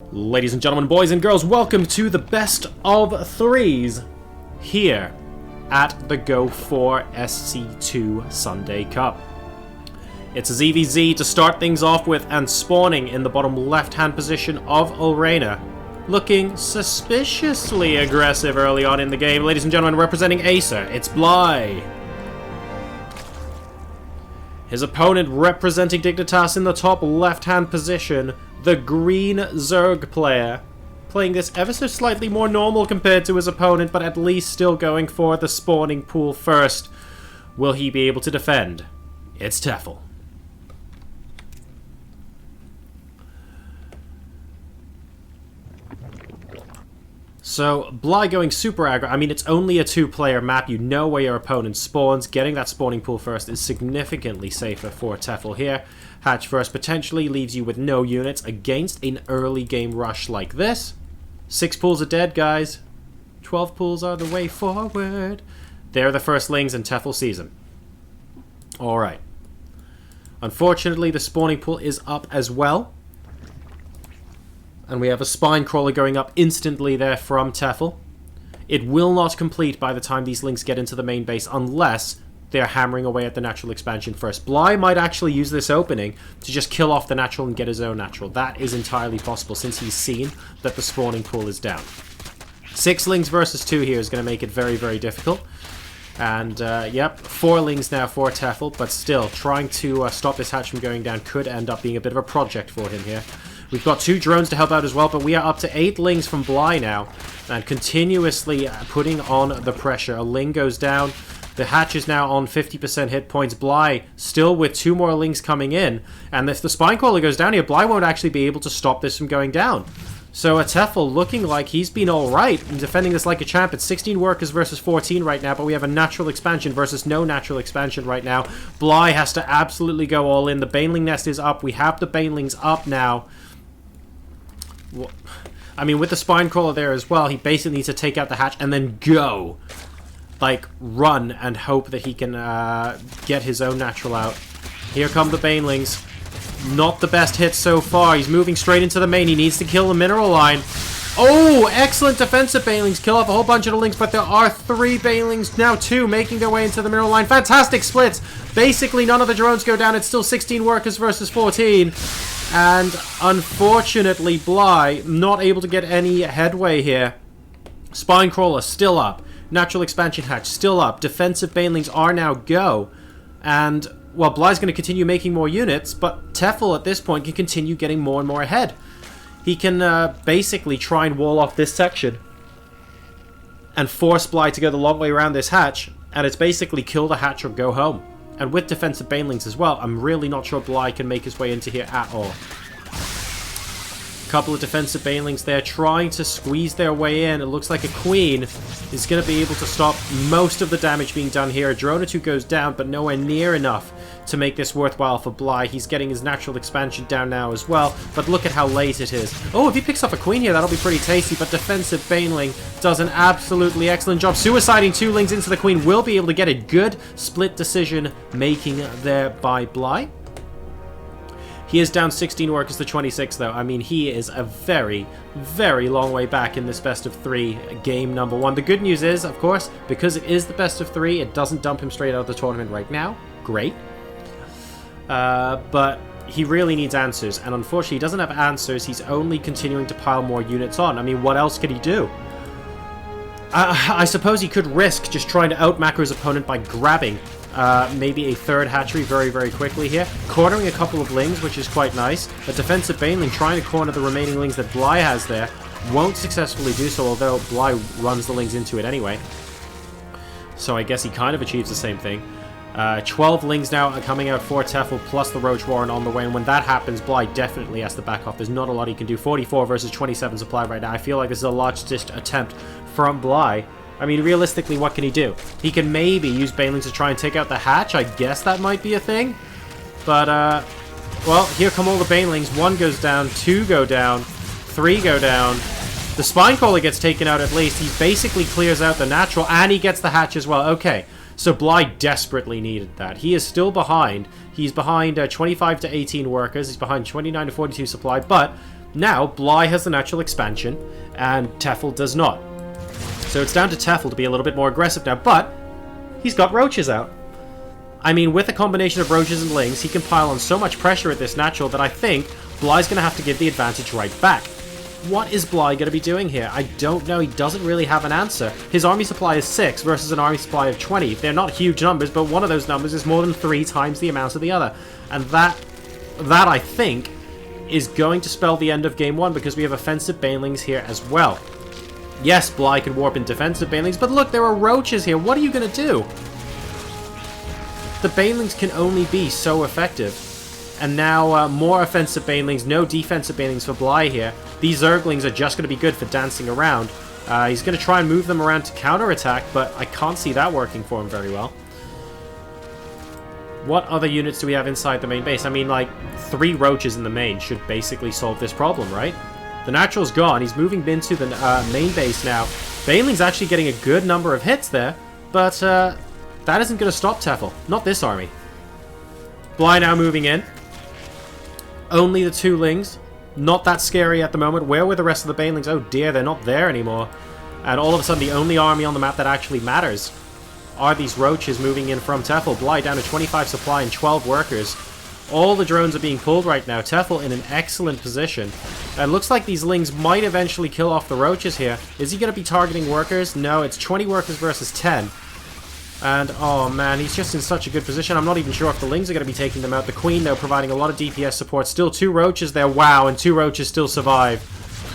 Ladies and gentlemen, boys and girls, welcome to the best of threes here at the Go4SC2 Sunday Cup. It's a ZVZ to start things off with, and spawning in the bottom left-hand position of Ulrena, looking suspiciously aggressive early on in the game. Ladies and gentlemen, representing Acer, it's Bly. His opponent representing Dignitas in the top left-hand position, the green Zerg player, playing this ever so slightly more normal compared to his opponent, but at least still going for the spawning pool first. Will he be able to defend? It's Tefel. So, Bly going super aggro. I mean, it's only a two-player map. You know where your opponent spawns. Getting that spawning pool first is significantly safer for Tefel here. Hatch first potentially leaves you with no units against an early game rush like this. 6 pools are dead, guys. 12 pools are the way forward. They're the firstlings, and Tefel sees them. Alright. Unfortunately, the spawning pool is up as well. And we have a spine crawler going up instantly there from Tefel. It will not complete by the time these links get into the main base unless they're hammering away at the natural expansion first. Bly might actually use this opening to just kill off the natural and get his own natural. That is entirely possible since he's seen that the spawning pool is down. 6 lings versus 2 here is going to make it very, very difficult. And, yep, 4 lings now for Tefel, but still, trying to stop this hatch from going down could end up being a bit of a project for him here. We've got 2 drones to help out as well, but we are up to 8 lings from Bly now, and continuously putting on the pressure. A ling goes down. The hatch is now on 50% hit points. Bly still with 2 more lings coming in, and if the spine crawler goes down here, Bly won't actually be able to stop this from going down. So Tefel looking like he's been alright in defending this like a champ. It's 16 workers versus 14 right now, but we have a natural expansion versus no natural expansion right now. Bly has to absolutely go all in. The Baneling nest is up. We have the Banelings up now. I mean, with the spine crawler there as well, he basically needs to take out the hatch and then go. Like, run and hope that he can get his own natural out. Here come the Banelings. Not the best hit so far. He's moving straight into the main. He needs to kill the mineral line. Oh, excellent defensive Banelings. Kill off a whole bunch of the links, but there are 3 Banelings, now 2, making their way into the mineral line. Fantastic splits. Basically, none of the drones go down. It's still 16 workers versus 14. And unfortunately, Bly not able to get any headway here. Spine crawler still up. Natural expansion hatch still up. Defensive Banelings are now go. And, well, Bly's going to continue making more units, but Tefel at this point can continue getting more and more ahead. He can basically try and wall off this section and force Bly to go the long way around this hatch, and it's basically kill the hatch or go home. And with defensive Banelings as well, I'm really not sure Bly can make his way into here at all. Couple of defensive Banelings there trying to squeeze their way in. It looks like a Queen is going to be able to stop most of the damage being done here. A drone or 2 goes down, but nowhere near enough to make this worthwhile for Bly. He's getting his natural expansion down now as well, but look at how late it is. Oh, if he picks up a Queen here, that'll be pretty tasty, but defensive Baneling does an absolutely excellent job. Suiciding 2 lings into the Queen will be able to get a good split decision making there by Bly. He is down 16 workers to 26, though. I mean, he is a very, very long way back in this best of 3 game number 1. The good news is, of course, because it is the best of 3, it doesn't dump him straight out of the tournament right now. Great. But he really needs answers, and unfortunately he doesn't have answers. He's only continuing to pile more units on. I mean, what else could he do? I suppose he could risk just trying to out-macro his opponent by grabbing maybe a 3rd hatchery very, very quickly here. Cornering a couple of lings, which is quite nice. A defensive Baneling trying to corner the remaining lings that Bly has there. Won't successfully do so, although Bly runs the lings into it anyway. So I guess he kind of achieves the same thing. 12 lings now are coming out for Tefel, plus the Roach Warren on the way, and when that happens, Bly definitely has to back off. There's not a lot he can do. 44 versus 27 supply right now. I feel like this is a last-ditch attempt from Bly. I mean, realistically, what can he do? He can maybe use Banelings to try and take out the hatch. I guess that might be a thing. But, well, here come all the Banelings. 1 goes down, 2 go down, 3 go down. The spine crawler gets taken out at least. He basically clears out the natural, and he gets the hatch as well. Okay. So Bly desperately needed that. He is still behind. He's behind 25 to 18 workers. He's behind 29 to 42 supply, but Now, Bly has the natural expansion, and Tefel does not. So it's down to Tefel to be a little bit more aggressive now, but he's got roaches out. I mean, with a combination of roaches and lings, he can pile on so much pressure at this natural that I think Bly's going to have to give the advantage right back. What is Bly going to be doing here? I don't know. He doesn't really have an answer. His army supply is 6 versus an army supply of 20. They're not huge numbers, but one of those numbers is more than 3 times the amount of the other. And that I think, is going to spell the end of Game 1 because we have offensive banelings here as well. Yes, Bly can warp in defensive banelings, but look, there are roaches here. What are you going to do? The banelings can only be so effective. And now more offensive banelings, no defensive banelings for Bly here. These Zerglings are just going to be good for dancing around. He's going to try and move them around to counterattack, but I can't see that working for him very well. What other units do we have inside the main base? I mean, like, 3 roaches in the main should basically solve this problem, right? The natural's gone. He's moving into the main base now. Baneling's actually getting a good number of hits there, but that isn't going to stop Tefel. Not this army. Bly now moving in. Only the 2 lings. Not that scary at the moment. Where were the rest of the banelings? Oh dear, they're not there anymore. And all of a sudden, the only army on the map that actually matters are these roaches moving in from Tefel. Bly down to 25 supply and 12 workers. All the drones are being pulled right now. Tefel in an excellent position. It looks like these lings might eventually kill off the roaches here. Is he going to be targeting workers? No, it's 20 workers versus 10. And, oh man, he's just in such a good position. I'm not even sure if the lings are going to be taking them out. The Queen, though, providing a lot of DPS support. Still 2 roaches there. Wow, and 2 roaches still survive.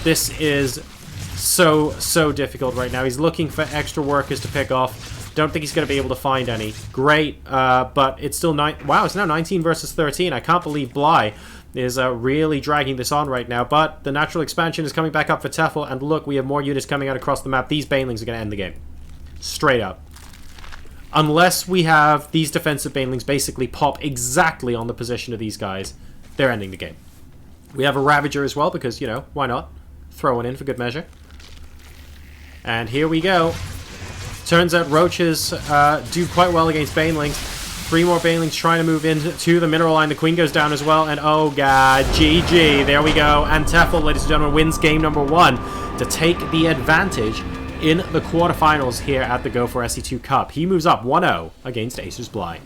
This is so difficult right now. He's looking for extra workers to pick off. Don't think he's going to be able to find any. Great, but it's still wow, it's now 19 versus 13. I can't believe Bly is really dragging this on right now, but the natural expansion is coming back up for Tefel, and look, we have more units coming out across the map. These banelings are going to end the game. Straight up. Unless we have these defensive banelings basically pop exactly on the position of these guys, they're ending the game. We have a Ravager as well, because, you know, why not? Throw one in for good measure. And here we go. Turns out roaches do quite well against banelings. 3 more banelings trying to move into the mineral line. The Queen goes down as well, and oh god, GG. There we go. And Tefel, ladies and gentlemen, wins game number 1 to take the advantage in the quarterfinals here at the Go4SC2 Cup. He moves up 1-0 against Acer Bly.